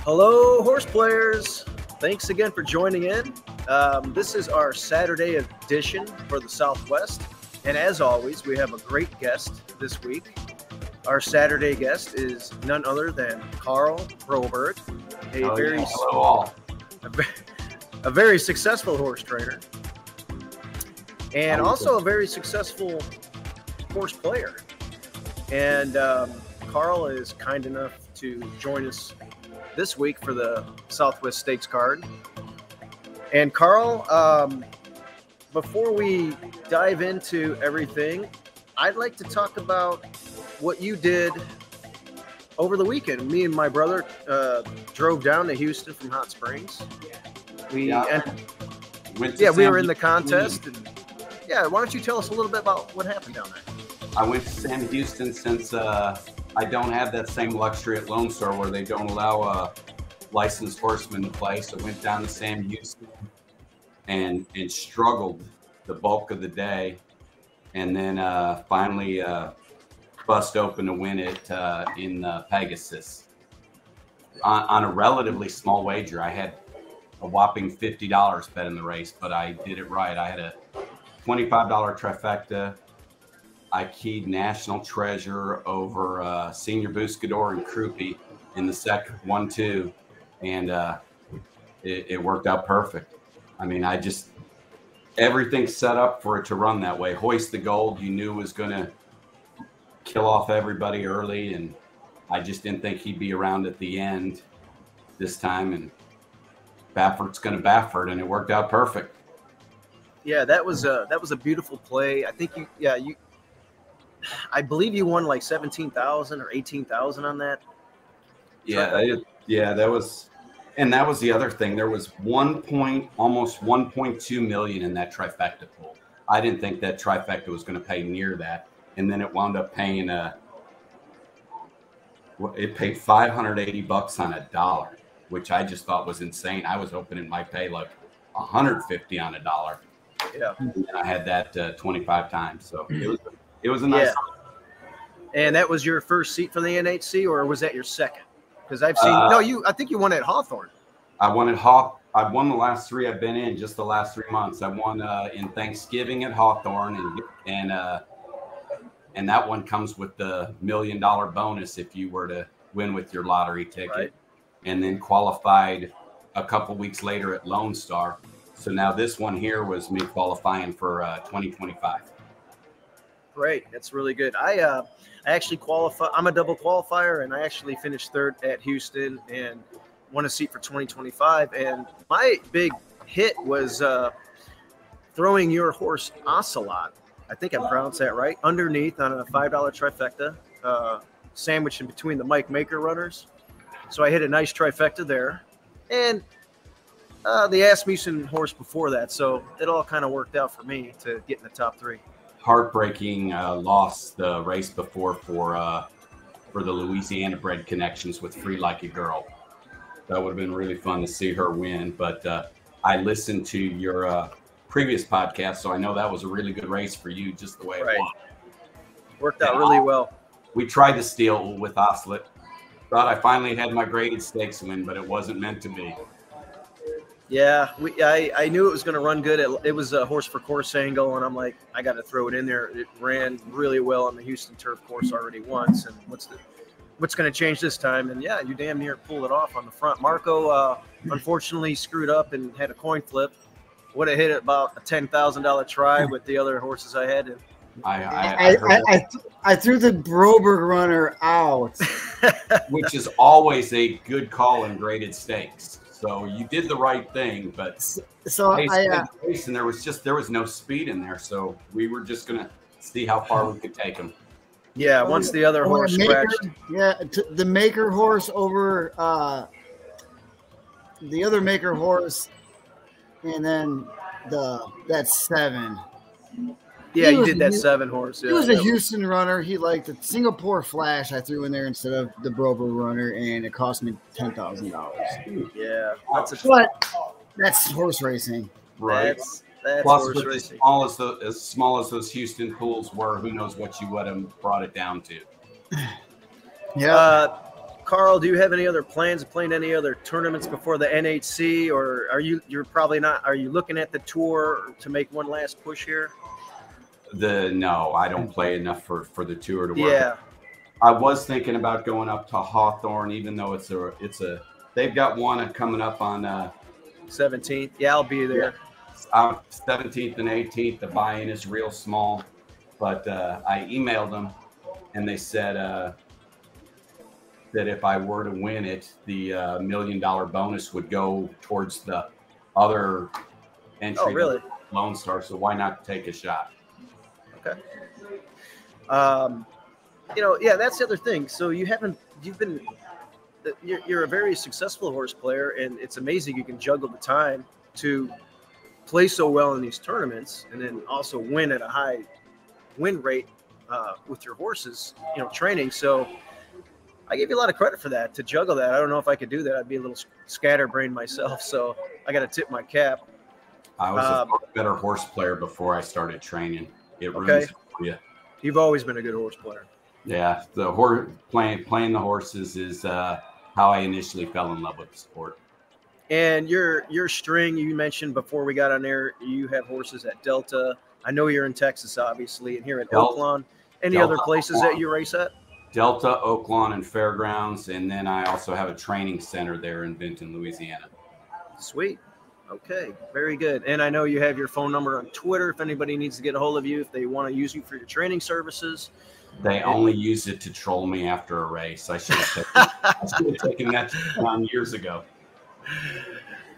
Hello, horse players. Thanks again for joining in. This is our Saturday edition for the Southwest. And as always, we have a great guest this week. Our Saturday guest is none other than Karl Broberg, a very successful horse trainer, and also a very successful horse player. And Karl is kind enough to join us this week for the Southwest Stakes card. And Karl, before we dive into everything, I'd like to talk about what you did over the weekend. Me and my brother drove down to Houston from Hot Springs. We were in the contest. And, why don't you tell us a little bit about what happened down there? I went to Sam Houston since I don't have that same luxury at Lone Star where they don't allow licensed horsemen to play. So I went down to Sam Houston and struggled the bulk of the day. And then finally bust open to win it in Pegasus. On a relatively small wager, I had a whopping $50 bet in the race, but I did it right. I had a $25 trifecta. I keyed National Treasure over Senior Buscador and Crouppy in the second 1-2, and it worked out perfect. I mean, everything's set up for it to run that way. Hoist the Gold, you knew was going to kill off everybody early, and I just didn't think he'd be around at the end this time, and Baffert's going to Baffert, and it worked out perfect. Yeah, that was a beautiful play. I think I believe you won like 17,000 or 18,000 on that. That was, and that was the other thing. There was almost 1.2 million in that trifecta pool. I didn't think that trifecta was going to pay near that, and then it wound up paying it paid $580 on a dollar, which I just thought was insane. I was hoping it might pay like 150 on a dollar. Yeah, and I had that 25 times, so it was a nice. And that was your first seat for the NHC, or was that your second? Because I've seen I think you won at Hawthorne. I won at I won the last three I've been in, just the last 3 months. I won in Thanksgiving at Hawthorne, and that one comes with the $1 million bonus if you were to win with your lottery ticket, right. And then qualified a couple weeks later at Lone Star. So now this one here was me qualifying for 2025. Great, that's really good. I actually qualify. I'm a double qualifier, and I actually finished third at Houston and won a seat for 2025. And my big hit was throwing your horse Ocelot. I think I pronounced that right. Underneath on a $5 trifecta, sandwiched in between the Mike Maker runners. So I hit a nice trifecta there, and the Asmussen horse before that. So it all kind of worked out for me to get in the top three. Heartbreaking loss the race before for the Louisiana bred connections with Free Like a Girl. That would have been really fun to see her win. But I listened to your previous podcast, so I know that was a really good race for you, just the way it was. Worked out really well. We tried to steal with Ocelot. Thought I finally had my graded stakes win, but it wasn't meant to be. Yeah, I knew it was going to run good. It was a horse for course angle, and I'm like, I got to throw it in there. It ran really well on the Houston turf course already once, and what's going to change this time? And yeah, you damn near pulled it off on the front. Marco unfortunately screwed up and had a coin flip. Would have hit about a $10,000 try with the other horses I had. And I threw the Broberg runner out, which is always a good call in graded stakes. So you did the right thing, but and there was no speed in there, so we were just gonna see how far we could take him. Yeah, once the other horse scratched. Yeah, the Maker horse over the other Maker horse, and then that 7. Yeah, you did that 7 horse. Yeah, he was a Houston runner. He liked the Singapore Flash I threw in there instead of the Broberg runner, and it cost me $10,000. Yeah, that's horse racing. Right. That's Plus, horse with racing. as small as those Houston pools were, who knows what you would have brought it down to. Yeah. Karl, do you have any other plans of playing any other tournaments before the NHC, or you're probably not? Are you looking at the tour to make one last push here? No, I don't play enough for the tour to work. Yeah. I was thinking about going up to Hawthorne, even though they've got one coming up on 17th. Yeah, I'll be there. 17th and 18th. The buy-in is real small, but I emailed them, and they said that if I were to win it, the $1 million bonus would go towards the other entry. Oh, really? Lone Star. So why not take a shot? Okay. Yeah, that's the other thing. So you're a very successful horse player, and it's amazing you can juggle the time to play so well in these tournaments and then also win at a high win rate with your horses, training. So I give you a lot of credit for that, to juggle that. I don't know if I could do that. I'd be a little scatterbrained myself, so I got to tip my cap. I was a better horse player before I started training. It ruins it for you. You've always been a good horse player. Yeah, the playing the horses is how I initially fell in love with the sport. And your string, you mentioned before we got on there, you have horses at Delta. I know you're in Texas, obviously, and here at Oaklawn. Any other places that you race at? Delta, Oaklawn, and Fairgrounds, and then I also have a training center there in Benton, Louisiana. Sweet. Okay, very good. And I know you have your phone number on Twitter if anybody needs to get a hold of you, if they want to use you for your training services. They only use it to troll me after a race. I should have taken that on years ago.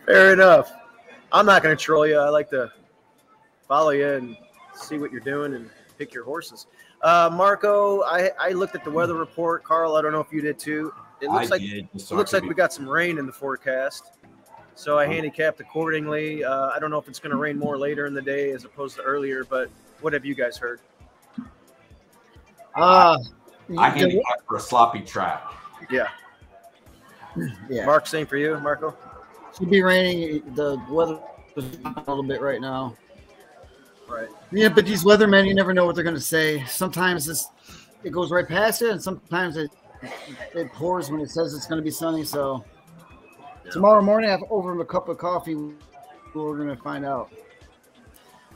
Fair enough. I'm not going to troll you. I like to follow you and see what you're doing and pick your horses. Marco, I looked at the weather report. Karl, I don't know if you did too. It looks like we got some rain in the forecast. So I handicapped accordingly. I don't know if it's going to rain more later in the day as opposed to earlier, but what have you guys heard? I handicapped for a sloppy track. Yeah. Yeah. Mark, same for you, Marco? Should be raining. The weather is a little bit right now. Right. Yeah, but these weathermen, you never know what they're going to say. Sometimes it goes right past it, and sometimes it pours when it says it's going to be sunny. So tomorrow morning, over a cup of coffee, we're going to find out.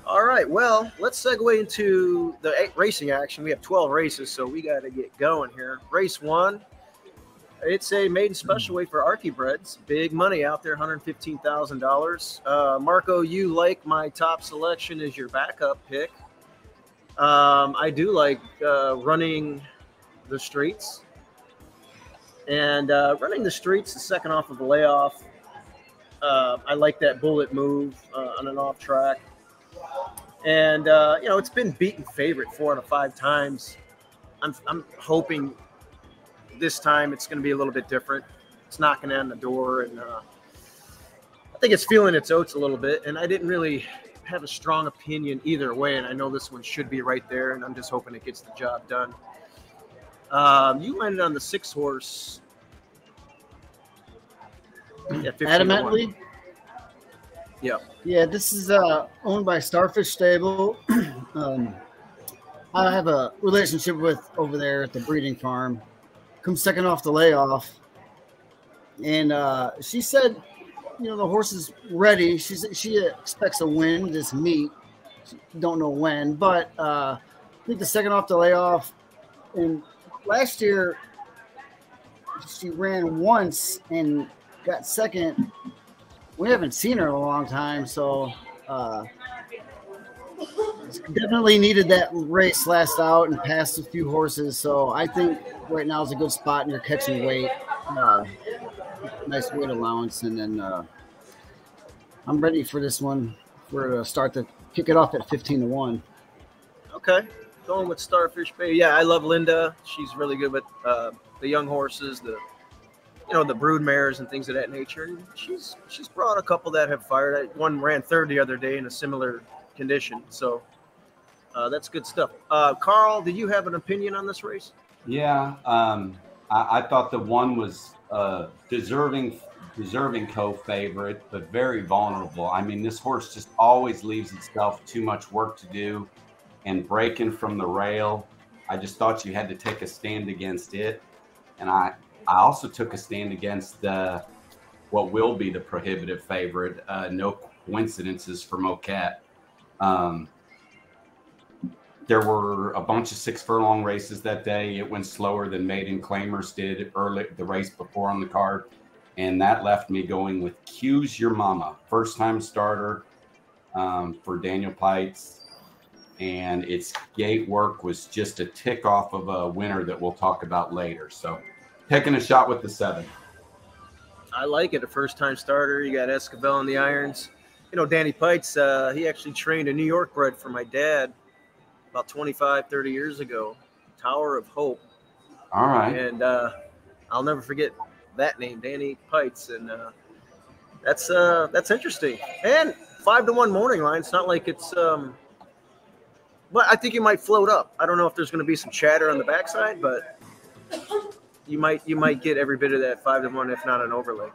All right. Well, let's segue into the racing action. We have 12 races, so we got to get going here. Race 1. It's a maiden special weight for Archiebreds. Big money out there, $115,000. Marco, you like my top selection as your backup pick. I do like running the streets. And running the streets, the second off of the layoff. I like that bullet move on an off track. And, it's been beaten favorite 4 out of 5 times. I'm hoping this time it's going to be a little bit different. It's knocking on the door, and I think it's feeling its oats a little bit. And I didn't really have a strong opinion either way, and I know this one should be right there, and I'm just hoping it gets the job done. You landed on the 6 horse. Adamantly? Yeah. Yeah, this is owned by Starfish Stable. I have a relationship with over there at the breeding farm. Comes second off the layoff. And she said, the horse is ready. She expects a win this meet. She don't know when, but I think the second off the layoff. And last year, she ran once and got second. We haven't seen her in a long time, so definitely needed that race last out and passed a few horses. So I think right now is a good spot, and you're catching weight. Nice weight allowance, and then I'm ready for this one. We're start to kick it off at 15-1. Okay, going with Starfish Bay. Yeah, I love Linda. She's really good with the young horses, the brood mares and things of that nature. And she's brought a couple that have fired. One ran third the other day in a similar condition. So that's good stuff. Karl, do you have an opinion on this race? Yeah, I thought the one was deserving co-favorite, but very vulnerable. I mean, this horse just always leaves itself too much work to do, and breaking from the rail, I just thought you had to take a stand against it. And I also took a stand against what will be the prohibitive favorite, No Coincidences from Oaklawn. There were a bunch of 6 furlong races that day. It went slower than Maiden Claimers did early the race before on the card. And that left me going with Q's Your Mama, first-time starter for Daniel Pites. And its gate work was just a tick off of a winner that we'll talk about later. So taking a shot with the 7. I like it. A first-time starter. You got Escobar on the irons. You know, Danny Pites, he actually trained a New York bred for my dad about 25, 30 years ago, Tower of Hope. All right. And I'll never forget that name, Danny Pites. And that's interesting. And 5-1 morning line. It's not like it's but I think you might float up. I don't know if there's going to be some chatter on the backside, but you might get every bit of that 5-1, if not an overlay.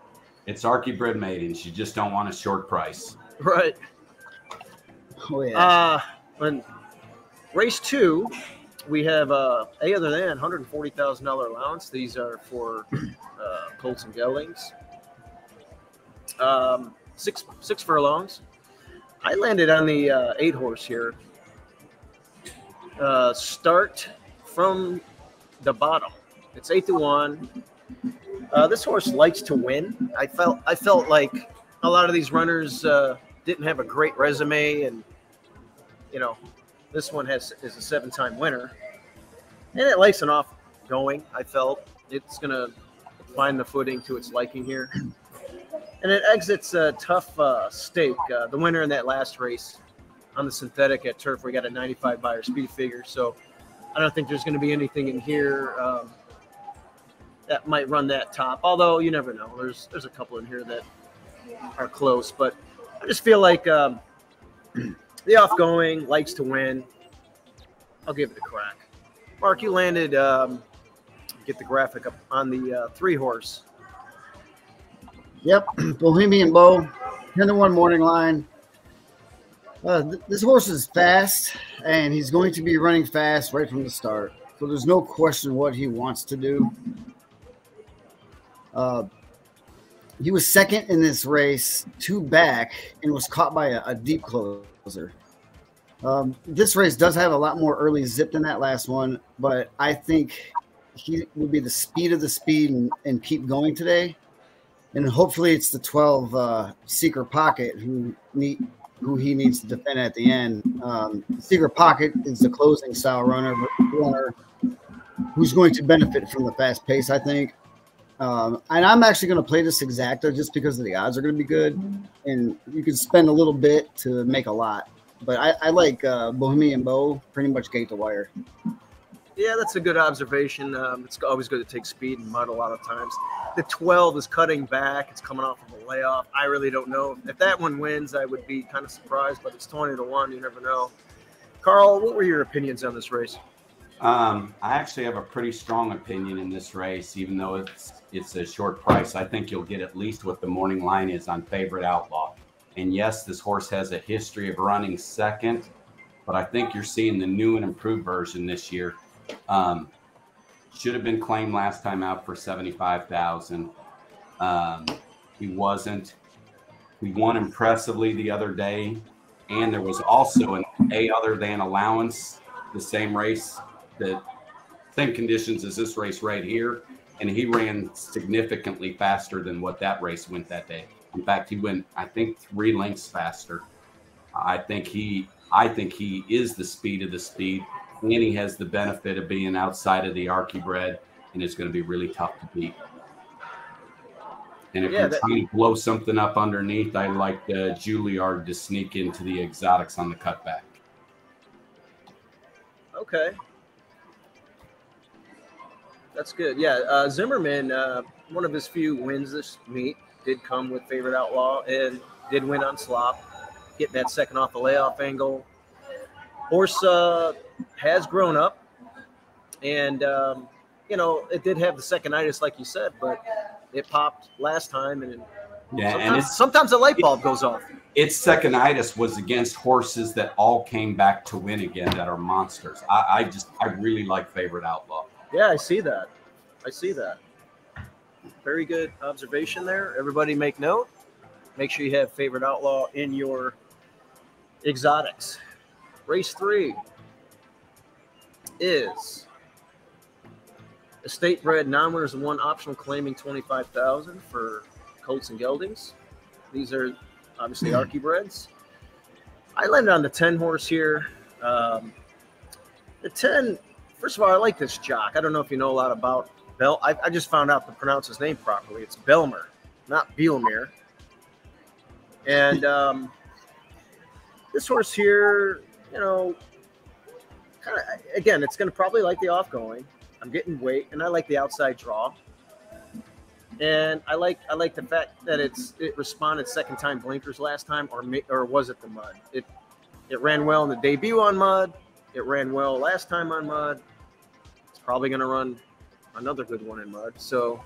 It's Archie bred maidens. You just don't want a short price. Right. Oh, yeah. And race 2, we have a other than $140,000 allowance. These are for colts and geldings. 6 furlongs. I landed on the 8 horse here. Start from the bottom. It's 8-1. This horse likes to win. I felt like a lot of these runners didn't have a great resume, and you know, this one is a 7-time winner, and it likes an off going. I felt it's gonna find the footing to its liking here, and it exits a tough stake. The winner in that last race on the synthetic at Turf, we got a 95 buyer speed figure, so I don't think there's going to be anything in here that might run that top. Although you never know. There's a couple in here that are close, but I just feel like the off-going likes to win. I'll give it a crack. Mark, you landed. Get the graphic up on the 3 horse. Yep, Bohemian Bow, 10-1 morning line. This horse is fast, and he's going to be running fast right from the start. So there's no question what he wants to do. He was second in this race, 2 back, and was caught by a deep closer. This race does have a lot more early zip than that last one, but I think he will be the speed of the speed and keep going today. And hopefully it's the 12 Secret Pocket who he needs to defend at the end. Secret Pocket is the closing style runner who's going to benefit from the fast pace, I think. And I'm actually going to play this exacta just because the odds are going to be good, and you can spend a little bit to make a lot. But I like Bohemian Bow pretty much gate to wire. Yeah, that's a good observation. It's always good to take speed and mud a lot of times. The 12 is cutting back. It's coming off of a layoff. I really don't know. If that one wins, I would be kind of surprised, but it's 20-1. You never know. Karl, what were your opinions on this race? I actually have a pretty strong opinion in this race, even though it's a short price. I think you'll get at least what the morning line is on Favorite Outlaw. And yes, this horse has a history of running second, but I think you're seeing the new and improved version this year. Should have been claimed last time out for $75,000. He wasn't. He won impressively the other day, and there was also an A other than allowance, the same race, the same conditions as this race right here, and he ran significantly faster than what that race went that day. In fact, he went, I think, 3 lengths faster. I think he is the speed of the speed, and he has the benefit of being outside of the Archie bred, and it's going to be really tough to beat. And if you're trying to blow something up underneath, I like Juilliard to sneak into the exotics on the cutback. Okay. That's good. Yeah, Zimmerman, one of his few wins this meet, did come with Favorite Outlaw and did win on slop, getting that second off the layoff angle. Horse has grown up, and, you know, it did have the second-itis, like you said, but it popped last time, and sometimes a light bulb goes off. Its second-itis was against horses that all came back to win again that are monsters. I really like Favorite Outlaw. Yeah, I see that. Very good observation there. Everybody make note. Make sure you have favorite outlaw in your exotics. Race 3 is estate bred non-winners of one optional claiming 25,000 for colts and geldings. These are obviously Archie breds. I landed on the 10 horse here. The 10, first of all, I like this jock. I don't know if you know a lot about Bell. I just found out to pronounce his name properly. It's Belmer, not Bielmir. And this horse here, you know, kind of, again, it's going to probably like the off-going. I'm getting weight, and I like the outside draw. And I like the fact that it responded second time blinkers last time, or was it the mud? It ran well in the debut on mud. It ran well last time on mud. It's probably going to run another good one in mud. So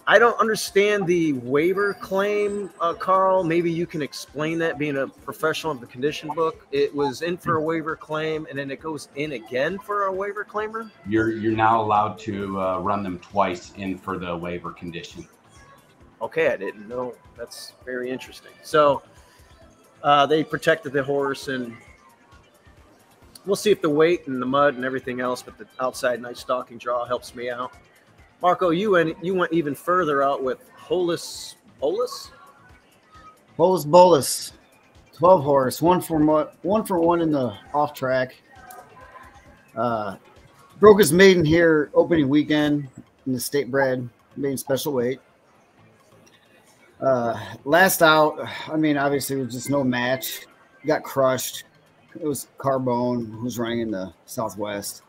I don't understand the waiver claim, Karl. Maybe you can explain that, being a professional of the condition book. It was in for a waiver claim, and then it goes in again for a waiver claimer? You're now allowed to run them twice in for the waiver condition. Okay, I didn't know. That's very interesting. So they protected the horse, and we'll see if the weight and the mud and everything else, but the outside nice stalking draw helps me out. Marco, you went even further out with Bolus, 12 horse, one for one in the off track. Broke his maiden here opening weekend in the state bred, maiden special weight. Last out, I mean, obviously it was just no match. Got crushed. It was Carbone, who's running in the Southwest.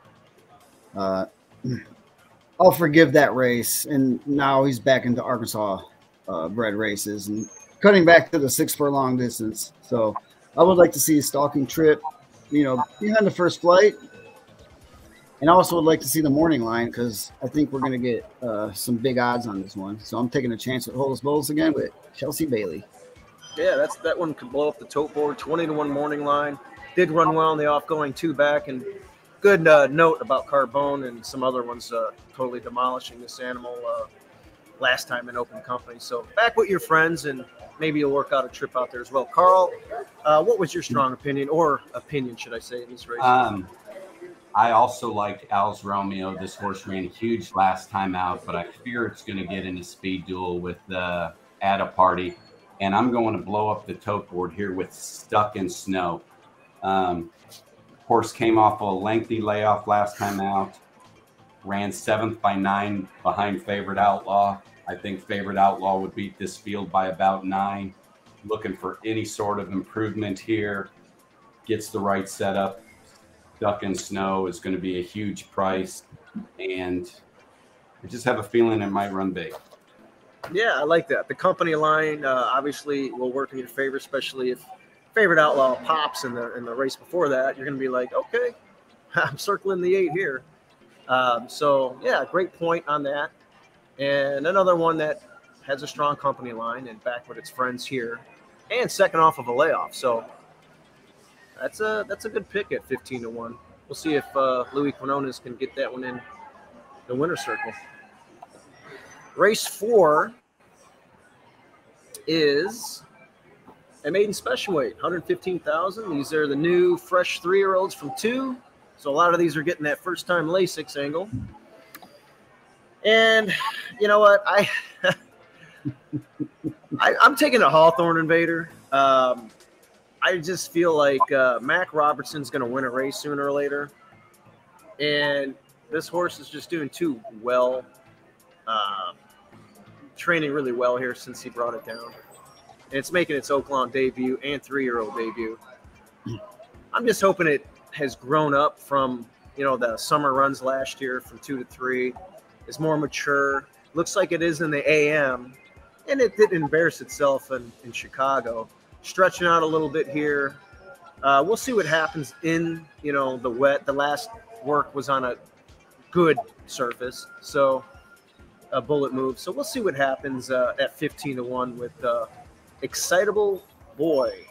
I'll forgive that race, and now he's back into Arkansas bred races and cutting back to the 6 furlong distance. So I would like to see a stalking trip, you know, behind the first flight, and I also would like to see the morning line because I think we're going to get some big odds on this one. So I'm taking a chance with Hollis Bowles again with Chelsea Bailey. Yeah, that one could blow up the tote board. 20-1 morning line. Did run well in the off-going 2 back, and good note about Carbone and some other ones totally demolishing this animal last time in open company. So back with your friends, and maybe you'll work out a trip out there as well. Karl, what was your strong opinion, or opinion, should I say, in this race? I also like Al's Romeo. This horse ran huge last time out, but I fear it's going to get in a speed duel with the Atta Party. And I'm going to blow up the tote board here with Stuck in Snow. Horse came off a lengthy layoff last time out, ran 7th by 9 behind Favorite Outlaw. I think Favorite Outlaw would beat this field by about 9. Looking for any sort of improvement here. Gets the right setup. Stuck in Snow is going to be a huge price, and I just have a feeling it might run big. Yeah, I like that. The company line obviously will work in your favor, especially if Favorite Outlaw pops in the race before that. You're going to be like, okay, I'm circling the 8 here. So, yeah, great point on that. And another one that has a strong company line and back with its friends here, and second off of a layoff. So that's a good pick at 15-1. We'll see if Louis Quinones can get that one in the winner's circle. Race 4 is a maiden special weight, 115,000. These are the new fresh 3-year-olds from 2. So a lot of these are getting that first-time Lasix angle. And you know what? I'm taking a Hawthorne Invader. I just feel like Mac Robertson's going to win a race sooner or later. And this horse is just doing too well. Training really well here since he brought it down. And it's making its Oaklawn debut and 3-year-old debut. I'm just hoping it has grown up from, you know, the summer runs last year from 2 to 3. It's more mature. Looks like it is in the AM. And it didn't embarrass itself in Chicago. Stretching out a little bit here. We'll see what happens in, you know, the wet. The last work was on a good surface. So a bullet move. So we'll see what happens at 15-1 with Excitable Boy.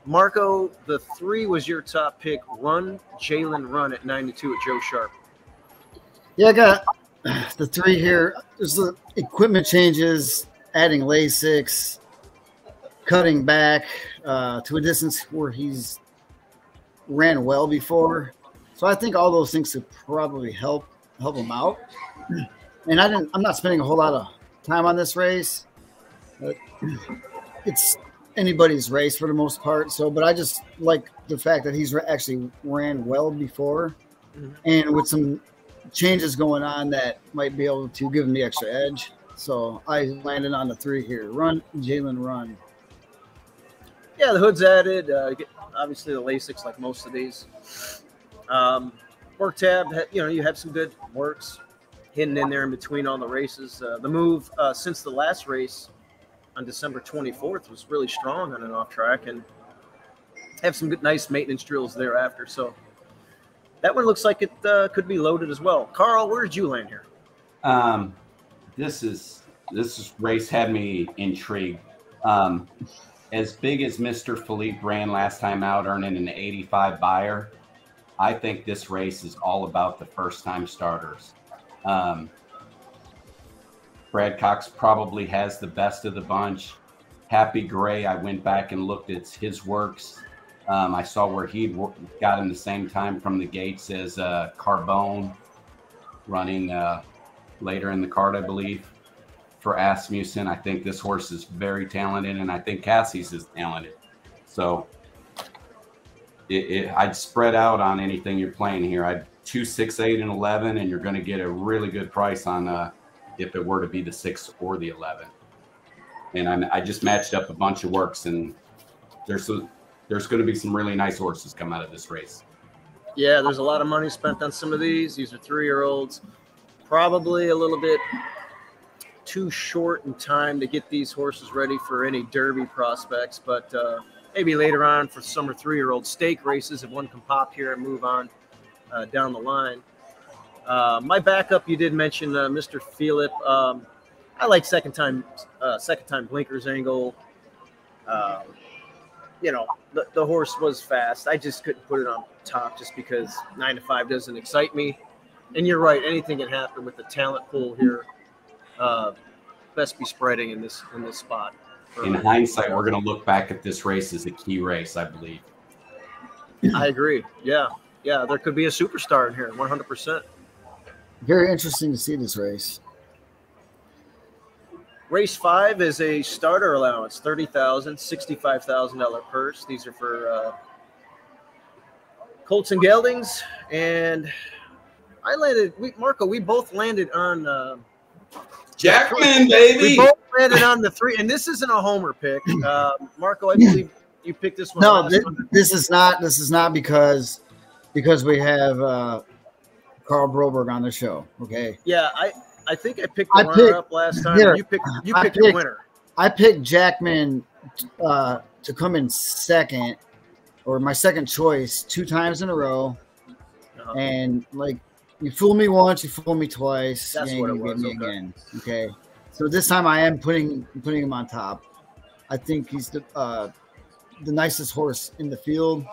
Marco, the 3 was your top pick. Run, Jalen Run at 9-2 at Joe Sharp. Yeah, the 3 here, there's the equipment changes, adding Lasix, cutting back to a distance where he's ran well before. So I think all those things could probably help him out. And I'm not spending a whole lot of time on this race. It's anybody's race for the most part. So, but I just like the fact that he's actually ran well before, and with some changes going on that might be able to give him the extra edge. So I landed on the 3 here. Run, Jalen, run. Yeah, the hood's added. Obviously, the Lasix, like most of these. Work tab, you have some good works hidden in there in between all the races. The move since the last race on December 24th was really strong on an off track, and have some good, nice maintenance drills thereafter. So that one looks like it could be loaded as well. Karl, where did you land here? This race had me intrigued. As big as Mr. Philippe ran last time out, earning an 85 buyer, I think this race is all about the first-time starters. Brad Cox probably has the best of the bunch. Happy Gray, I went back and looked at his works. I saw where he got in the same time from the gates as Carbone, running later in the card, I believe, for Asmussen. I think this horse is very talented, and I think Cassie's is talented. So I'd spread out on anything you're playing here. I'd 2, 6, 8, and 11, and you're going to get a really good price on if it were to be the 6 or the 11. And I just matched up a bunch of works, and there's going to be some really nice horses come out of this race. Yeah, there's a lot of money spent on some of these. These are 3-year-olds. Probably a little bit too short in time to get these horses ready for any Derby prospects, but maybe later on for summer 3-year-old stake races, if one can pop here and move on down the line. My backup, you did mention Mr. Philip. I like second time blinkers angle. The horse was fast. I just couldn't put it on top just because 9 to 5 doesn't excite me. And you're right, anything can happen with the talent pool here. Best be spreading in this spot. In hindsight, we're going to look back at this race as a key race, I believe. I agree. Yeah, there could be a superstar in here, 100%. Very interesting to see this race. Race 5 is a starter allowance, $30,000, $65,000 purse. These are for Colts and Geldings, and I landed. We both landed on Jackman, baby. We both landed on the 3, and this isn't a homer pick. Marco, I believe you picked this one. No, this is not. This is not because we have Karl Broberg on the show. Okay. Yeah, I think I picked the runner up last time. You picked the winner. I picked Jackman to come in second, or my second choice, 2 times in a row. And like, you fool me once, you fool me twice. That's what it was. Me again. Okay. So this time I am putting him on top. I think he's the nicest horse in the field.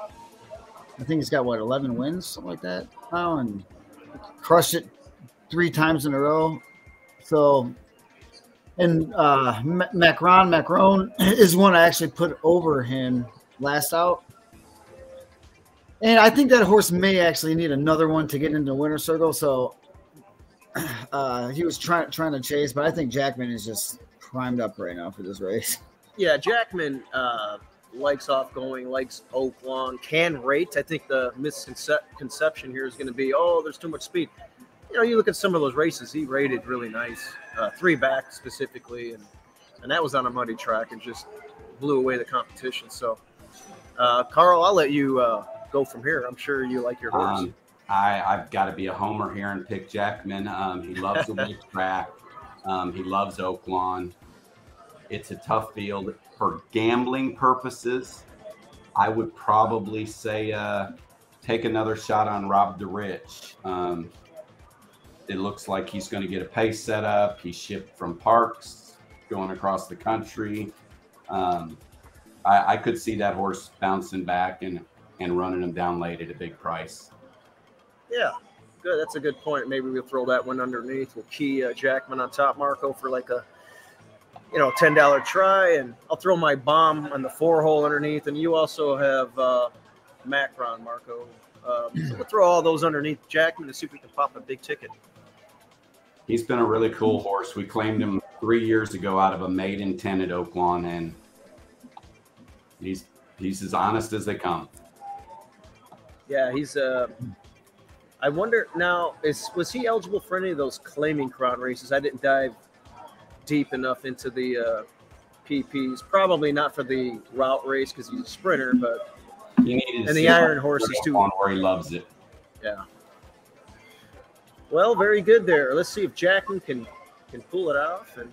I think he's got 11 wins, something like that now, and crushed it 3 times in a row. So, and Macron is one I actually put over him last out. And I think that horse may actually need another one to get into the winner's circle. So he was trying to chase, but I think Jackman is just primed up right now for this race. Yeah, Jackman likes off-going, likes Oaklawn, can rate. I think the misconception here is going to be, there's too much speed. You look at some of those races, he rated really nice, 3 back specifically, and that was on a muddy track and just blew away the competition. So, Karl, I'll let you go from here. I'm sure you like your horse. I've got to be a homer here and pick Jackman. He loves the wheel track. He loves Oaklawn. It's a tough field. For gambling purposes, I would probably say take another shot on Rob the Rich. It looks like he's going to get a pace set up. He's shipped from Parks, going across the country. I could see that horse bouncing back and running him down late at a big price. Yeah. Good. That's a good point. Maybe we'll throw that one underneath. We'll key Jackman on top, Marco, for like a $10 try, and I'll throw my bomb on the 4-hole underneath. And you also have Macron, Marco. So we'll throw all those underneath Jackman to see if we can pop a big ticket. He's been a really cool horse. We claimed him 3 years ago out of a maiden 10 at Oaklawn, and he's as honest as they come. Yeah, he's I wonder now, was he eligible for any of those claiming crown races? I didn't dive deep enough into the PPs. Probably not for the route race because he's a sprinter, but and the Iron Horses too. Where he loves it. Yeah. Well, very good there. Let's see if Jackman can pull it off, and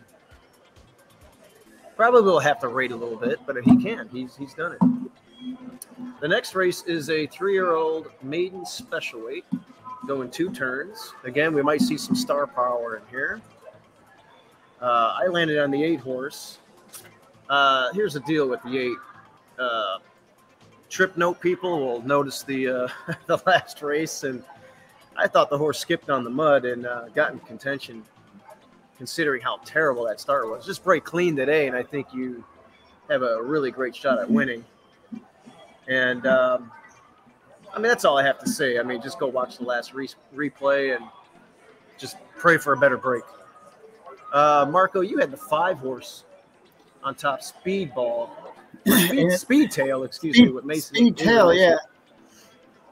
probably will have to rate a little bit, but if he can, he's done it. The next race is a 3-year-old maiden special weight, going 2 turns. Again, we might see some star power in here. I landed on the 8 horse. Here's the deal with the 8. Trip note people will notice the the last race, and I thought the horse skipped on the mud and got in contention, considering how terrible that start was. Just break clean today, and I think you have a really great shot at winning. And I mean, that's all I have to say. I mean, just go watch the last replay and just pray for a better break. Marco, you had the 5 horse on top, Speedball. Speedtail, excuse me, with Mason. Speedtail, yeah.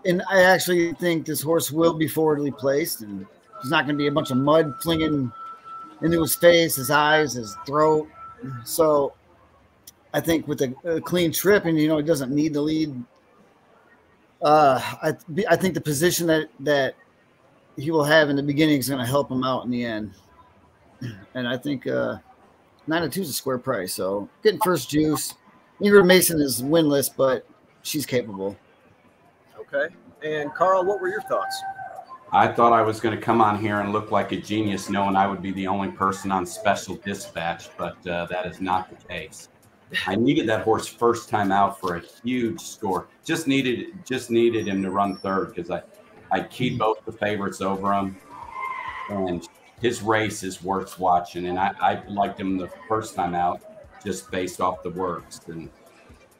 And I actually think this horse will be forwardly placed, and there's not going to be a bunch of mud flinging into his face, his eyes, his throat. So I think with a clean trip, and he doesn't need the lead. I think the position that he will have in the beginning is going to help him out in the end. And I think 9-2 is a square price. So getting first juice. Ingrid Mason is winless, but she's capable. Okay. And Karl, what were your thoughts? I thought I was going to come on here and look like a genius, knowing I would be the only person on special dispatch, but that is not the case. I needed that horse first time out for a huge score. Just needed him to run third because I keyed both the favorites over him, and his race is worth watching. And I liked him the first time out just based off the works, and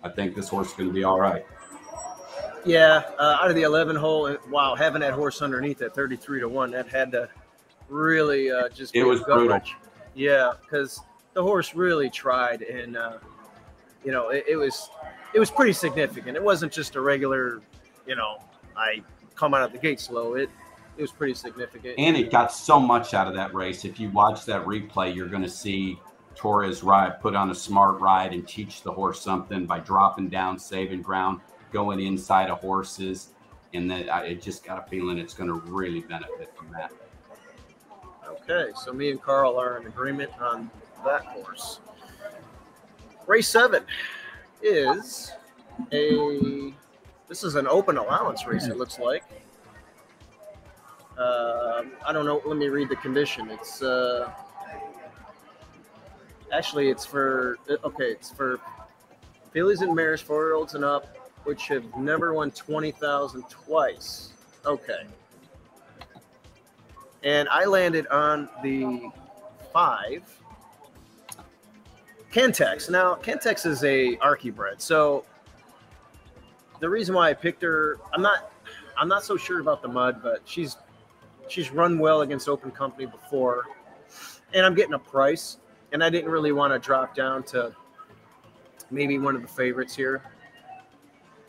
I think this horse is going to be all right. Yeah, out of the 11 hole, wow, having that horse underneath at 33-1, that had to really just be brutal. Yeah, because the horse really tried, and it was pretty significant. It wasn't just a regular, I come out of the gate slow. It was pretty significant. And it got so much out of that race. If you watch that replay, you're going to see Torres put on a smart ride and teach the horse something by dropping down, saving ground, going inside of horses. And then I just got a feeling it's going to really benefit from that. Okay, so me and Karl are in agreement on that horse. Race 7 is this is an open allowance race, it looks like. I don't know. Let me read the condition. It's actually it's for fillies and mares 4-year-olds and up, which have never won 20,000 twice. Okay. And I landed on the 5. Kentex. Now, Kentex is a Archibred, so the reason why I picked her, I'm not so sure about the mud, but she's run well against open company before, and I'm getting a price, and I didn't really want to drop down to maybe one of the favorites here.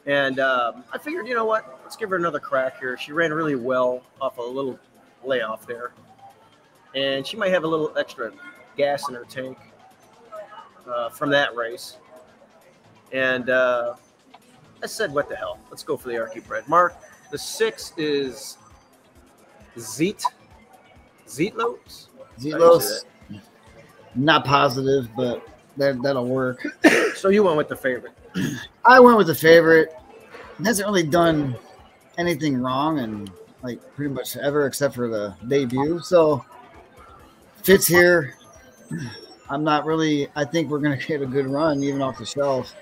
And I figured, you know what, let's give her another crack here. She ran really well off a little layoff there, and she might have a little extra gas in her tank from that race. And I said, what the hell? Let's go for the Archibred. Mark, the 6 is Zeitlos? Zeitlos. Not positive, but that'll work. So you went with the favorite. I went with the favorite. It hasn't really done anything wrong and pretty much ever except for the debut. So fits here. I think we're going to get a good run even off the shelf.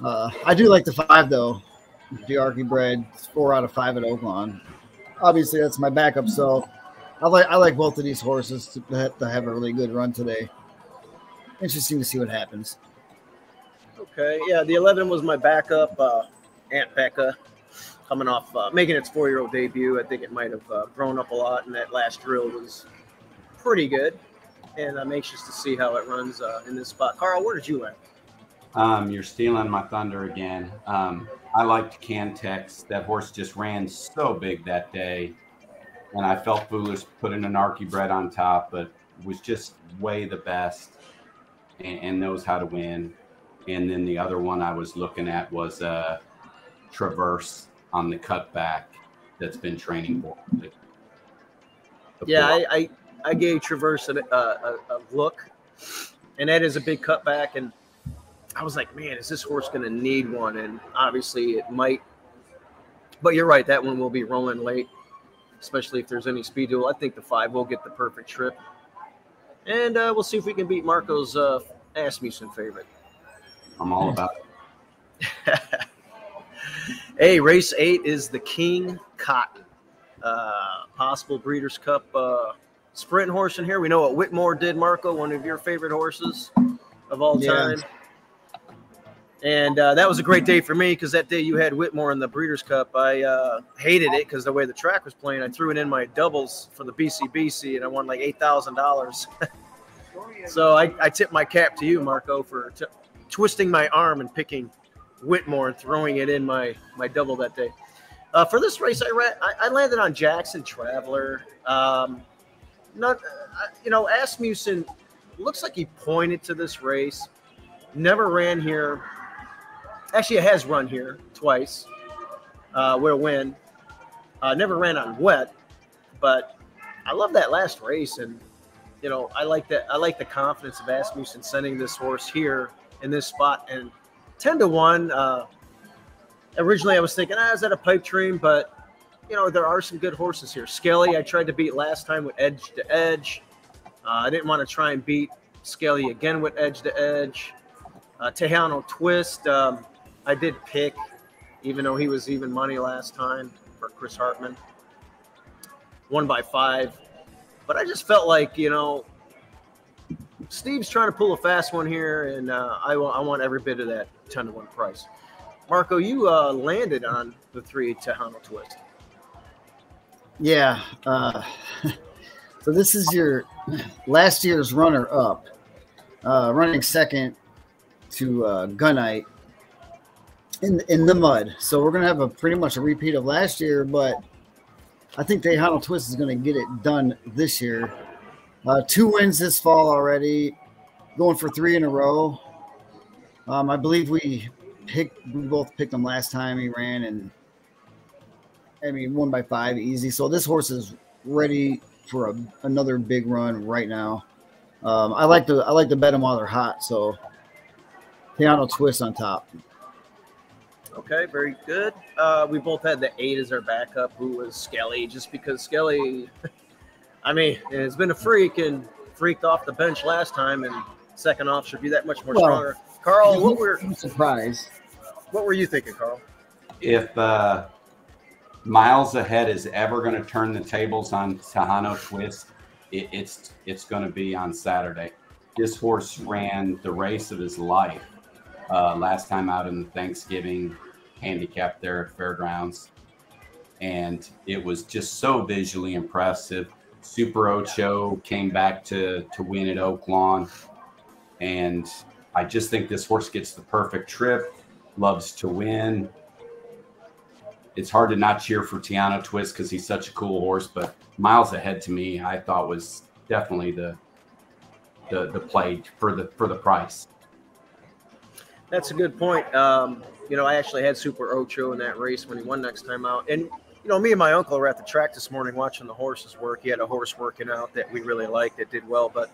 I do like the 5 though. The Archibred, 4 out of 5 at Oaklawn. obviously that's my backup. So I like both of these horses to have a really good run today. Interesting to see what happens. Okay, yeah, the 11 was my backup, Aunt Becca, coming off making its 4-year-old debut. I think it might have grown up a lot, and that last drill was pretty good. And I'm anxious to see how it runs in this spot. Karl, where did you land? You're stealing my thunder again. I liked Cantex. That horse just ran so big that day, and I felt foolish putting an Archie bred on top, but was just way the best and knows how to win. And then the other one I was looking at was Traverse on the cutback that's been training for. Yeah, I gave Traverse a look, and that is a big cutback. And I was like, man, is this horse going to need one? And obviously it might. But you're right, that one will be rolling late, especially if there's any speed duel. I think the 5 will get the perfect trip. And we'll see if we can beat Marco's Asmussen favorite. I'm all about it. Hey, race 8 is the King Cotton. Possible Breeders' Cup sprint horse in here. We know what Whitmore did, Marco, one of your favorite horses of all time. And that was a great day for me because that day you had Whitmore in the Breeders' Cup. I hated it because the way the track was playing. I threw it in my doubles for the BCBC, and I won like $8,000. So I tip my cap to you, Marco, for twisting my arm and picking Whitmore and throwing it in my double that day. For this race, I landed on Jackson Traveler. Asmussen looks like he pointed to this race. Never ran here. Actually, it has run here twice. With a win. Never ran on wet, but I love that last race, and I like that. I like the confidence of Asmussen sending this horse here in this spot, and 10-1. Originally, I was thinking, is that a pipe dream? But, there are some good horses here. Skelly, I tried to beat last time with Edge to Edge. I didn't want to try and beat Skelly again with Edge to Edge. Tejano Twist, I did pick, even though he was even money last time for Chris Hartman. 1 by 5. But I just felt like, Steve's trying to pull a fast one here, and I want every bit of that 10-1 price. Marco, you landed on the 3 Tejano Twist. Yeah. So this is your last year's runner-up, running second to Gunite in the mud. So we're going to have pretty much a repeat of last year, but I think Tejano Twist is going to get it done this year. 2 wins this fall already, going for 3 in a row. I believe we both picked him last time he ran, and 1 by 5 easy. So this horse is ready for another big run right now. I like to bet them while they're hot. So Tejano Twist on top. Okay, very good. We both had the 8 as our backup, who was Skelly, just because Skelly, it's been a freak and freaked off the bench last time, and second off should be that much more stronger. Karl, I'm surprised. What were you thinking, Karl? If Miles Ahead is ever going to turn the tables on Tejano Twist, it's going to be on Saturday. This horse ran the race of his life last time out in the Thanksgiving handicap there at Fairgrounds, and it was just so visually impressive. Super Ocho came back to win at Oaklawn, and I just think this horse gets the perfect trip, loves to win. It's hard to not cheer for Tejano Twist because he's such a cool horse, but Miles Ahead to me, I thought was definitely the play for the price. That's a good point. I actually had Super Ocho in that race when he won next time out. And, me and my uncle were at the track this morning watching the horses work. He had a horse working out that we really liked that did well. But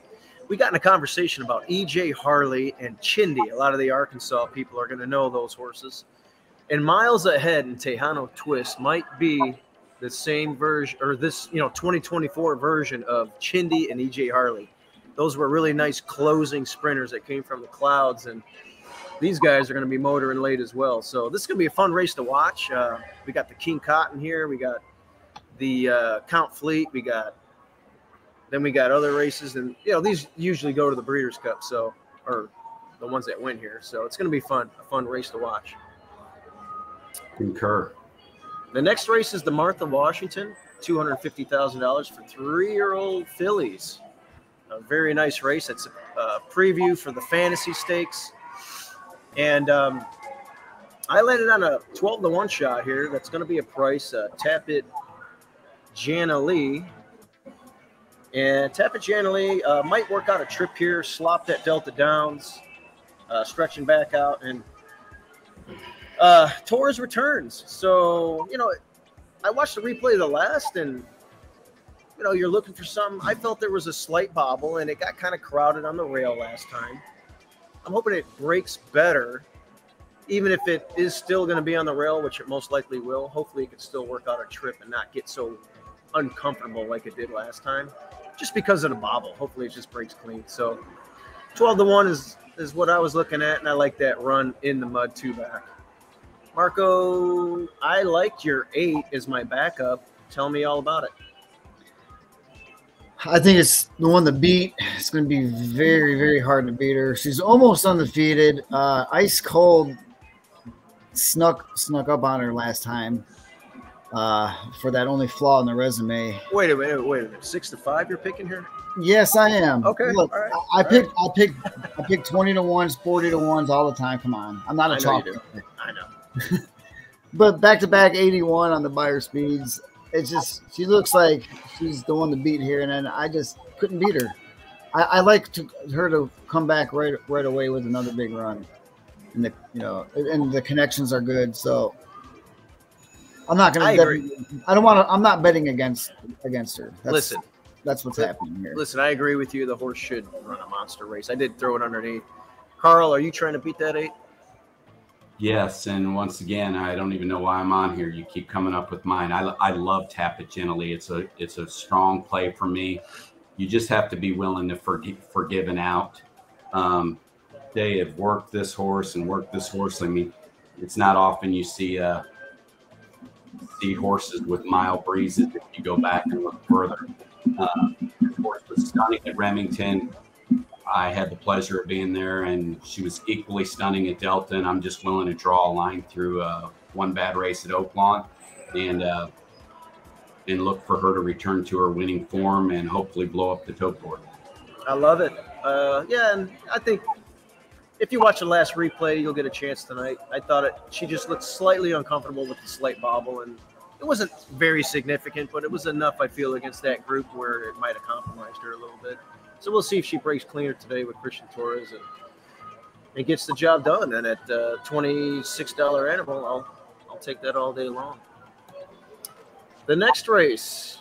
we got in a conversation about E.J. Harley and Chindy. A lot of the Arkansas people are going to know those horses. And Miles Ahead and Tejano Twist might be the same version, or this, 2024 version of Chindy and E.J. Harley. Those were really nice closing sprinters that came from the clouds, and these guys are going to be motoring late as well. So this is going to be a fun race to watch. We got the King Cotton here. We got the Count Fleet. We got other races, and these usually go to the Breeders' Cup, or the ones that win here. So it's going to be a fun race to watch. Concur. The next race is the Martha Washington, $250,000 for 3-year-old fillies. A very nice race. It's a preview for the Fantasy Stakes. And I landed on a 12-to-1 shot here. That's going to be a price. Tap It Jana Lee. And Tap It Jana Lee might work out a trip here. Slopped at Delta Downs. Stretching back out. And Torres returns. So, I watched the replay of the last, and, you're looking for something. I felt there was a slight bobble, and it got kind of crowded on the rail last time. I'm hoping it breaks better, even if it is still going to be on the rail, which it most likely will. Hopefully it can still work out a trip and not get so uncomfortable like it did last time, just because of the bobble. Hopefully it just breaks clean. So 12-to-1 is what I was looking at, and I like that run in the mud 2-back. Marco, I liked your 8 as my backup. Tell me all about it. I think it's the one to beat. It's going to be very, very hard to beat her. She's almost undefeated. Ice Cold snuck up on her last time for that only flaw in the resume. Wait a minute. 6-5 you're picking here? Yes, I am. Okay. Look, all right. I pick 20-to-1s, 40-to-1s all the time. Come on. I'm not a chalk. I know. But back-to-back 81 on the buyer speeds. It's just, she looks like she's the one to beat here, and then I just couldn't beat her. I like her to come back right away with another big run, and the connections are good. So I'm not going to. I'm not betting against her. That's what's happening here. Listen, I agree with you. The horse should run a monster race. I did throw it underneath. Karl, are you trying to beat that 8? Yes, and once again, I don't even know why I'm on here. You keep coming up with mine. I love Tap It Gently. It's a strong play for me. You just have to be willing to forgive and out. They have worked this horse. I mean, it's not often you see horses with mild breezes if you go back and look further. The horse was stunning at Remington. I had the pleasure of being there, and she was equally stunning at Delta, and I'm just willing to draw a line through one bad race at Oaklawn and look for her to return to her winning form and hopefully blow up the tote board. I love it. Yeah, and I think if you watch the last replay, you'll get a chance tonight. I thought she just looked slightly uncomfortable with the slight bobble, and it wasn't very significant, but it was enough, I feel, against that group where it might have compromised her a little bit. So we'll see if she breaks cleaner today with Christian Torres and gets the job done. And at $26 animal, I'll take that all day long. The next race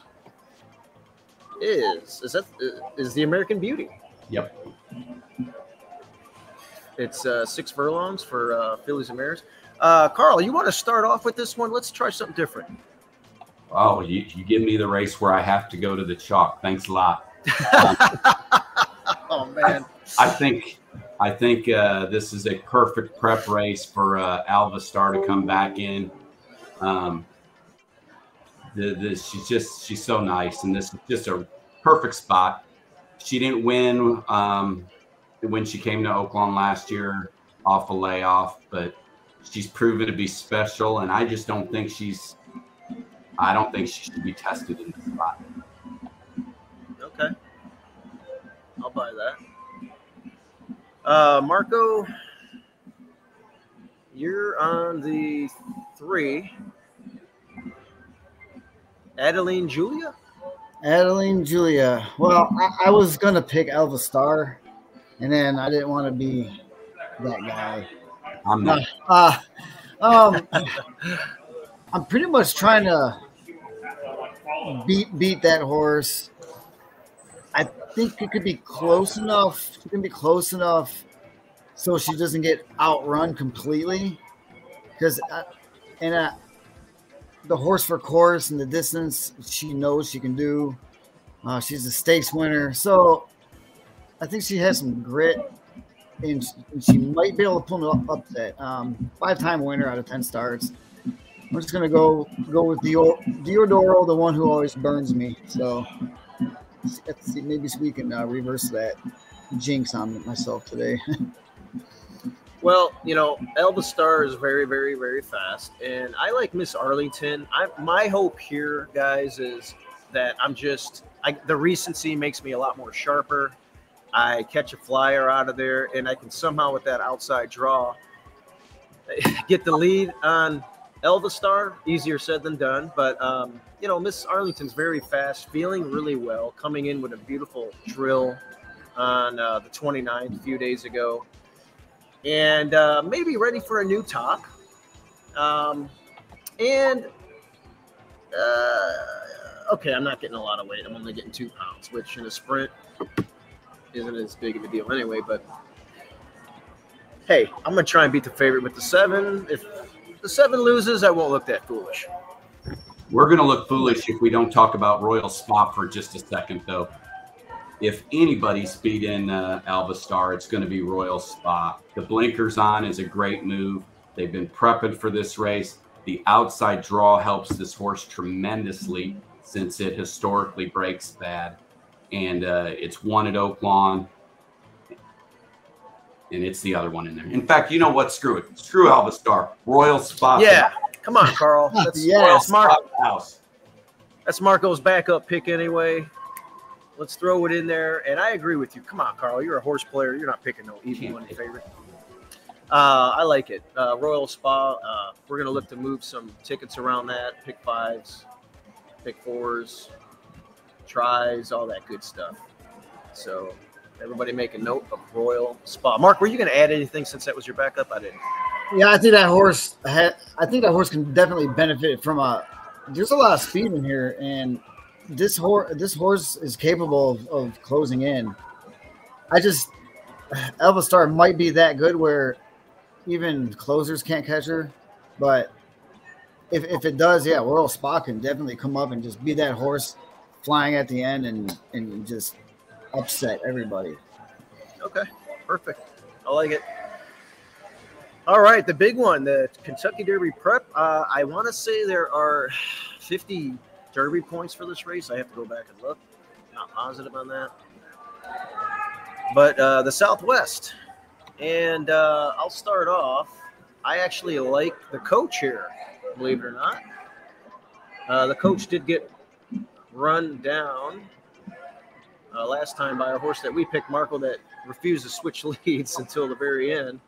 is the American Beauty. Yep. It's 6 furlongs for fillies and mares. Karl, you want to start off with this one? Let's try something different. Oh, you give me the race where I have to go to the chalk. Thanks a lot. Oh man, I think this is a perfect prep race for Alva Star to come back in. She's so nice, and this is just a perfect spot. She didn't win when she came to Oaklawn last year off a layoff, but she's proven to be special, and I just don't think she should be tested in this spot. Okay. I'll buy that. Marco, you're on the 3. Adeline Julia? Adeline Julia. Well, I was going to pick Alva Star, and then I didn't want to be that guy. I'm not. I'm pretty much trying to beat that horse. I think it could be close enough. She can be close enough so she doesn't get outrun completely. Because the horse for course and the distance, she knows she can do. She's a stakes winner. So I think she has some grit, and she might be able to pull an upset. 5-time winner out of 10 starts. I'm just gonna go with Diodoro, the one who always burns me. So let's see, maybe we can reverse that jinx on myself today. Well, Elva Star is very, very, very fast, and I like Miss Arlington. My hope here, guys, is that the recency makes me a lot more sharper. I catch a flyer out of there, and I can somehow, with that outside draw, get the lead on Elva Star. Easier said than done, but Miss Arlington's very fast, feeling really well, coming in with a beautiful drill on the 29th a few days ago. And maybe ready for a new top. Okay, I'm not getting a lot of weight. I'm only getting 2 pounds, which in a sprint isn't as big of a deal anyway. But hey, I'm going to try and beat the favorite with the 7. If the 7 loses, I won't look that foolish. We're going to look foolish if we don't talk about Royal Spa for just a second, though. If anybody's beating Alva Star, it's going to be Royal Spa. The blinkers on is a great move. They've been prepping for this race. The outside draw helps this horse tremendously since it historically breaks bad. And it's won at Oaklawn. And it's the other one in there. In fact, you know what? Screw it. Screw Alva Star. Royal Spa. Yeah. Come on, Karl. Royal Spa house. That's Marco's backup pick anyway. Let's throw it in there. And I agree with you. Come on, Karl. You're a horse player. You're not picking no easy one favorite. I like it. Royal Spa. We're going to look to move some tickets around that. Pick 5s, pick 4s, tries, all that good stuff. So everybody make a note of Royal Spa. Mark, were you going to add anything since that was your backup? I didn't. Yeah, I think that horse can definitely benefit from there's a lot of speed in here, and this horse is capable of closing in. Elva Star might be that good where even closers can't catch her, but if it does, yeah, Royal Spa can definitely come up and just be that horse flying at the end and just upset everybody. Okay, perfect. I like it. All right, the big one, the Kentucky Derby Prep. I want to say there are 50 Derby points for this race. I have to go back and look. Not positive on that. But the Southwest. And I'll start off. I actually like the coach here, believe it or not. The coach did get run down last time by a horse that we picked, Marco, that refused to switch leads until the very end.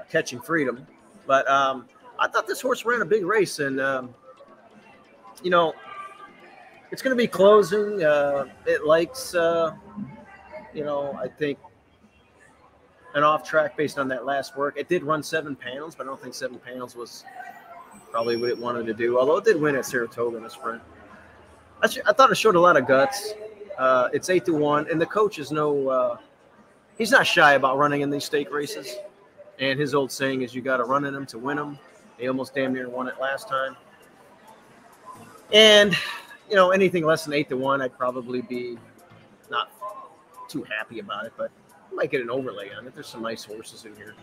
Catching Freedom. But I thought this horse ran a big race, and it's going to be closing. It likes, I think an off track based on that last work. It did run 7 panels, but I don't think 7 panels was probably what it wanted to do. Although it did win at Saratoga in a sprint. I thought it showed a lot of guts. It's 8-1, and the coach is he's not shy about running in these stake races. And his old saying is, you got to run in them to win them. He almost damn near won it last time. And, anything less than 8-1, I'd probably be not too happy about it, but I might get an overlay on it. There's some nice horses in here.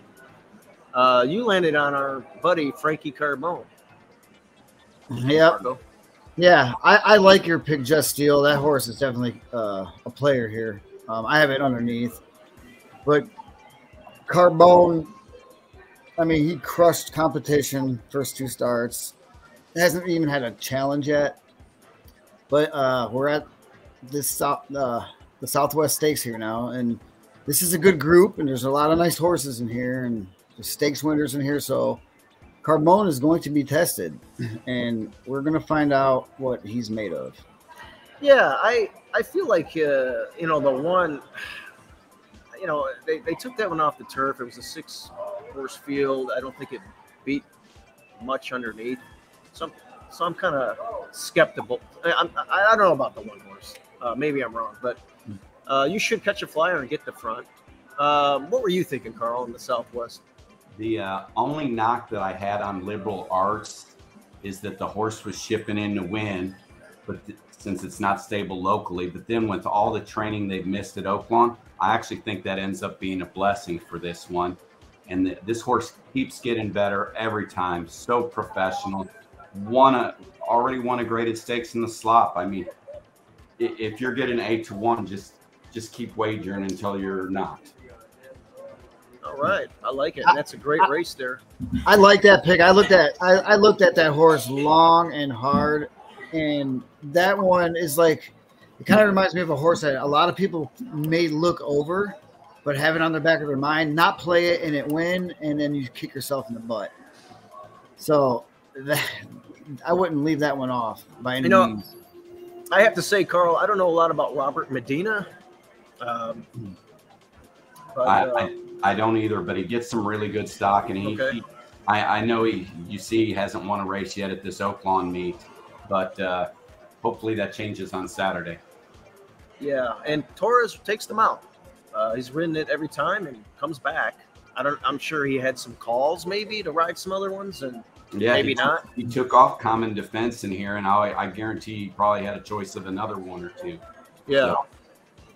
You landed on our buddy, Frankie Carbone. Yeah. Yeah, I like your pick, Just Steel. That horse is definitely a player here. I have it underneath. But Carbone, he crushed competition first 2 starts. Hasn't even had a challenge yet. But we're at the Southwest Stakes here now, and this is a good group, and there's a lot of nice horses in here, and there's stakes winners in here, so Carbone is going to be tested, and we're going to find out what he's made of. Yeah, I feel like, the one, they took that one off the turf. It was a 6-horse field. I don't think it beat much underneath. So I'm kind of skeptical. I don't know about the 1 horse. Maybe I'm wrong, but you should catch a flyer and get the front. What were you thinking, Karl, in the Southwest? The only knock that I had on Liberal Arts is that the horse was shipping in to win, but since it's not stable locally, but then with all the training they've missed at Oaklawn, I actually think that ends up being a blessing for this one. And this horse keeps getting better every time. So professional. Already won a graded stakes in the slop. I mean, if you're getting 8-1, just keep wagering until you're not. All right, I like it. That's a great race there. I like that pick. I looked at that horse long and hard, and that one is like, it kind of reminds me of a horse that a lot of people may look over, but have it on the back of their mind, not play it and it win, and then you kick yourself in the butt. So I wouldn't leave that one off by any means. I have to say, Karl, I don't know a lot about Robert Medina. I don't either, but he gets some really good stock, and I know he hasn't won a race yet at this Oaklawn meet, but hopefully that changes on Saturday. Yeah, and Torres takes them out. He's ridden it every time and comes back. I'm sure he had some calls maybe to ride some other ones, and maybe not. He took off Common Defense in here, and I guarantee he probably had a choice of another one or two. Yeah, so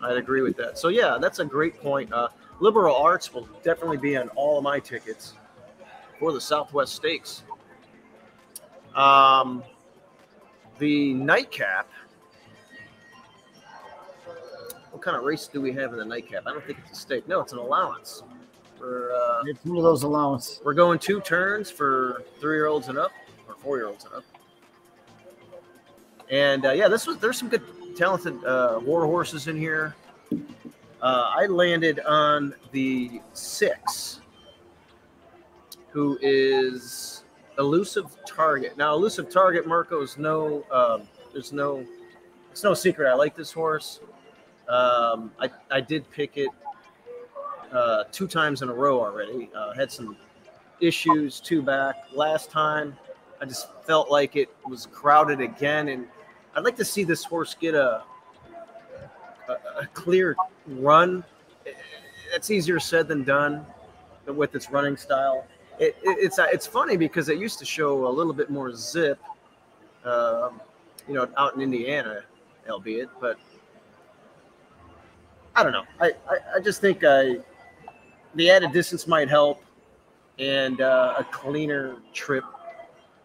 I'd agree with that. So yeah, that's a great point. Liberal Arts will definitely be on all of my tickets for the Southwest Stakes. The nightcap. What kind of race do we have in the nightcap? I don't think it's a stake. No, it's an allowance. It's one of those allowances. We're going 2 turns for 3-year-olds and up, or 4-year-olds and up. And yeah, there's some good talented war horses in here. I landed on the 6, who is Elusive Target. Now, Elusive Target, Marco, is it's no secret I like this horse. I did pick it 2 times in a row already. Had some issues 2 back. Last time, I just felt like it was crowded again, and I'd like to see this horse get a clear run. It's easier said than done with its running style. It's funny because it used to show a little bit more zip, out in Indiana, albeit, but I don't know. I just think the added distance might help, and a cleaner trip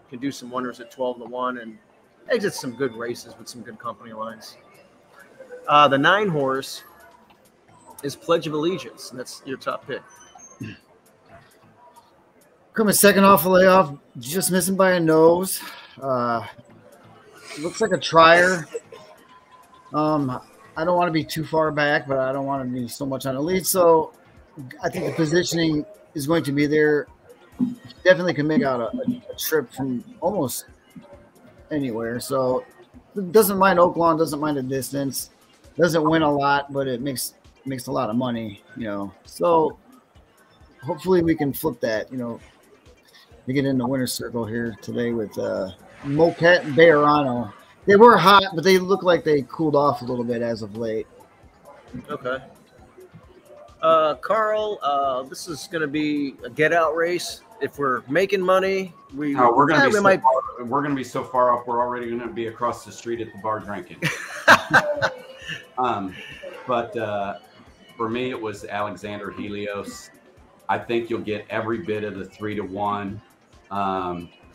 can do some wonders at 12-1 and exit some good races with some good company lines. The 9 horse is Pledge of Allegiance, and that's your top pick. Coming second off the layoff, just missing by a nose. Looks like a trier. I don't want to be too far back, but I don't want to be so much on the lead. So I think the positioning is going to be there. Definitely can make out a trip from almost anywhere. So doesn't mind Oaklawn, doesn't mind the distance, doesn't win a lot, but it makes a lot of money, So hopefully we can flip that, we get in the winner's circle here today with Moquette and Bejarano. They were hot, but they look like they cooled off a little bit as of late. Okay. Karl, this is going to be a get-out race. If we're making money, we're going to be so far up. We're already going to be across the street at the bar drinking. But for me, it was Alexander Helios. I think you'll get every bit of the 3-1.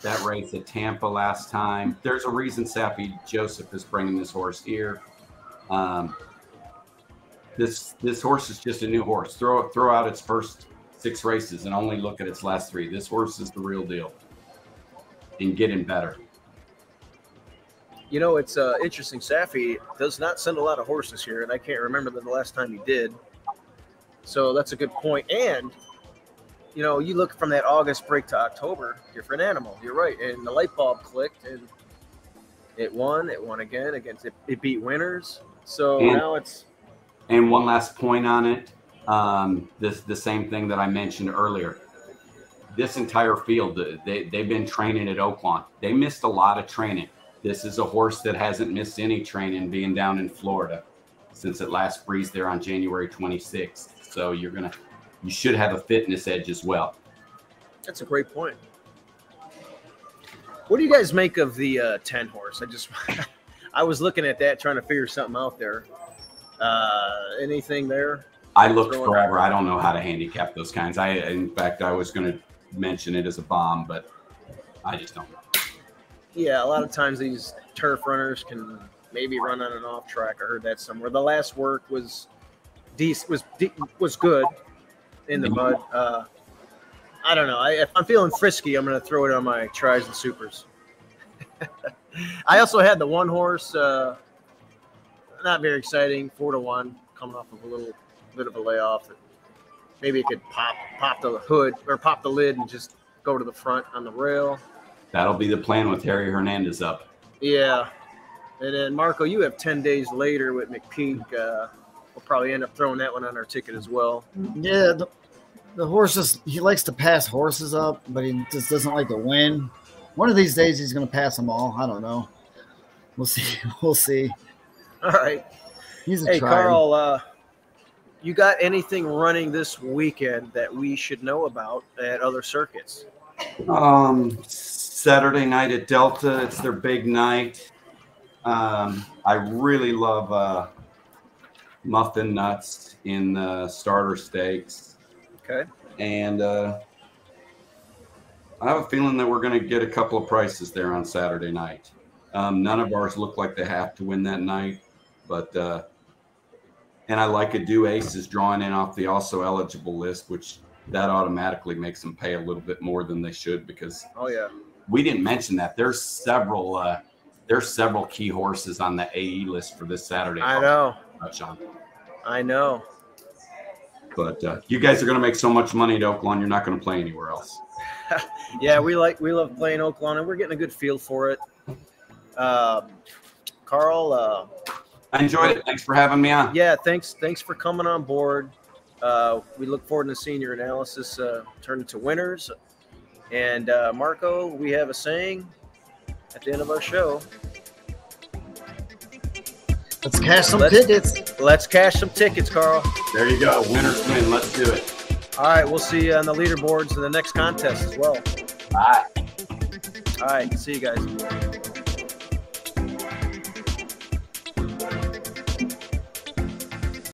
That race at Tampa last time. There's a reason Safi Joseph is bringing this horse here. This horse is just a new horse. Throw out its first 6 races and only look at its last 3. This horse is the real deal and getting better. It's interesting. Safi does not send a lot of horses here, and I can't remember the last time he did. So that's a good point. And, you look from that August break to October, different animal. You're right. And the light bulb clicked, and it won. It won again against it. It beat winners. So now it's. And one last point on it. The same thing that I mentioned earlier. This entire field, they've been training at Oaklawn. They missed a lot of training. This is a horse that hasn't missed any training being down in Florida since it last breezed there on January 26th. So you should have a fitness edge as well. That's a great point. What do you guys make of the 10 horse? I was looking at that, trying to figure something out there. Anything there? I looked forever. I don't know how to handicap those kinds. In fact, I was going to mention it as a bomb, but I just don't know. Yeah, a lot of times these turf runners can maybe run on an off track. I heard that somewhere. The last work was good in the mud. I don't know. If I'm feeling frisky, I'm going to throw it on my tries and supers. I also had the one horse, not very exciting, 4-1, coming off of a little bit of a layoff. Maybe it could pop the hood or pop the lid and just go to the front on the rail. That'll be the plan with Harry Hernandez up. Yeah. And then, Marco, you have 10 days later with McPeak. We'll probably end up throwing that one on our ticket as well. Yeah, the horse he likes to pass horses up, but he just doesn't like to win. One of these days he's going to pass them all. I don't know. We'll see. We'll see. All right. Hey, Karl, you got anything running this weekend that we should know about at other circuits? Saturday night at Delta, it's their big night. I really love Muffin Nuts in the starter stakes. Okay. And I have a feeling that we're going to get a couple of prices there on Saturday night. None of ours look like they have to win that night, but and I like a Do Aces drawing in off the also eligible list, which that automatically makes them pay a little bit more than they should because we didn't mention that there's several key horses on the AE list for this Saturday. I know. I know. But you guys are going to make so much money at Oaklawn, you're not going to play anywhere else. Yeah, we love playing Oaklawn, and we're getting a good feel for it. Karl, I enjoyed it. Thanks for having me on. Yeah, thanks for coming on board. We look forward to seeing your analysis turn into winners. And Marco, we have a saying at the end of our show. Let's cash some tickets. Let's cash some tickets, Karl. There you go. Winners win. Let's do it. All right, we'll see you on the leaderboards in the next contest as well. Bye. All right, see you guys.